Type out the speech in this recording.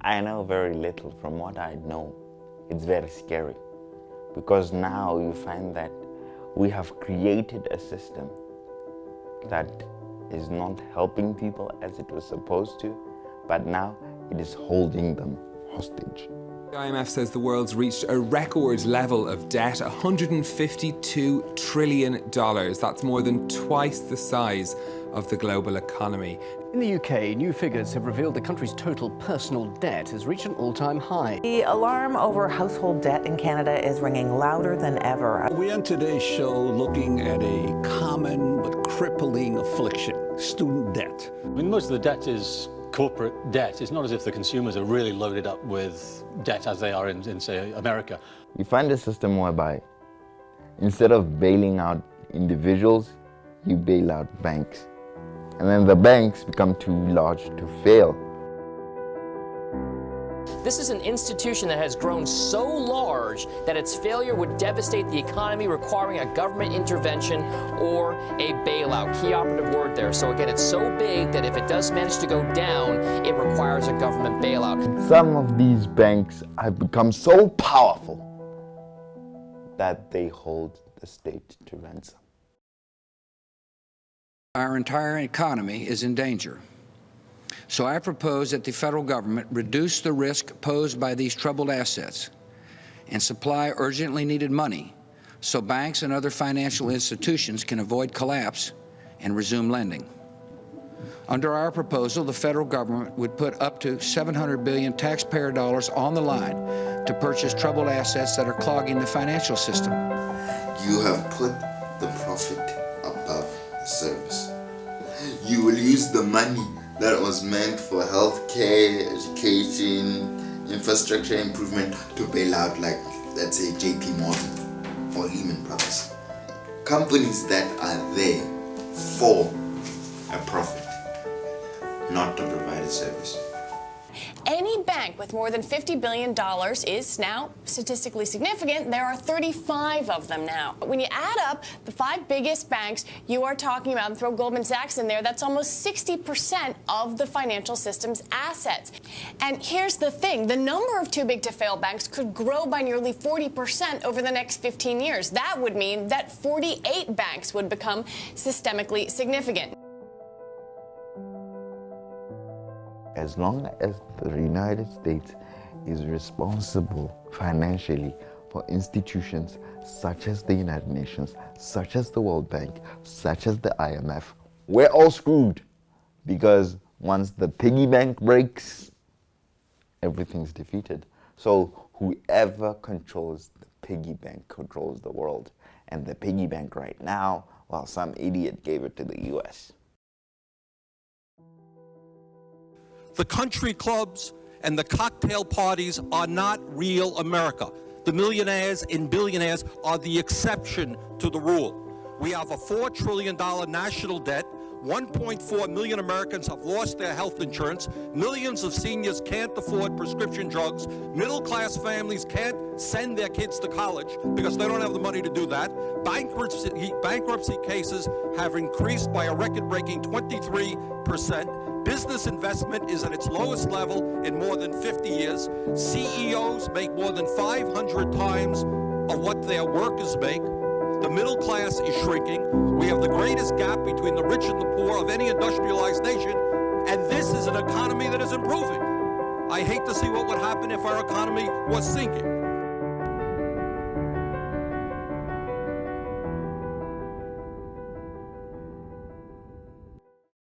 I know very little. From what I know, it's very scary, because now you find that we have created a system that is not helping people as it was supposed to, but now it is holding them hostage. The IMF says the world's reached a record level of debt, $152 trillion. That's more than twice the size of the global economy. In the UK, new figures have revealed the country's total personal debt has reached an all-time high. The alarm over household debt in Canada is ringing louder than ever. We end today's show looking at a common but crippling affliction, student debt. I mean, most of the debt is corporate debt. It's not as if the consumers are really loaded up with debt as they are in say, America. You find a system whereby instead of bailing out individuals, you bail out banks. And then the banks become too large to fail. This is an institution that has grown so large that its failure would devastate the economy, requiring a government intervention or a bailout. Key operative word there. So again, it's so big that if it does manage to go down, it requires a government bailout. Some of these banks have become so powerful that they hold the state to ransom. Our entire economy is in danger. So I propose that the federal government reduce the risk posed by these troubled assets and supply urgently needed money so banks and other financial institutions can avoid collapse and resume lending. Under our proposal, the federal government would put up to $700 billion taxpayer dollars on the line to purchase troubled assets that are clogging the financial system. You have put the profit above the service. You will use the money that was meant for healthcare, education, infrastructure improvement to bail out, like, let's say, JP Morgan or Lehman Brothers. Companies that are there for a profit, not to provide a service. Any bank with more than $50 billion is now statistically significant. There are 35 of them now. When you add up the 5 biggest banks you are talking about and throw Goldman Sachs in there, that's almost 60% of the financial system's assets. And here's the thing, the number of too big to fail banks could grow by nearly 40% over the next 15 years. That would mean that 48 banks would become systemically significant. As long as the United States is responsible financially for institutions such as the United Nations, such as the World Bank, such as the IMF, we're all screwed. Because once the piggy bank breaks, everything's defeated. So whoever controls the piggy bank controls the world. And the piggy bank right now, well, some idiot gave it to the US. The country clubs and the cocktail parties are not real America. The millionaires and billionaires are the exception to the rule. We have a $4 trillion national debt. 1.4 million Americans have lost their health insurance. Millions of seniors can't afford prescription drugs. Middle-class families can't send their kids to college because they don't have the money to do that. Bankruptcy cases have increased by a record-breaking 23%. Business investment is at its lowest level in more than 50 years. CEOs make more than 500 times of what their workers make. The middle class is shrinking. We have the greatest gap between the rich and the poor of any industrialized nation, and this is an economy that is improving. I hate to see what would happen if our economy was sinking.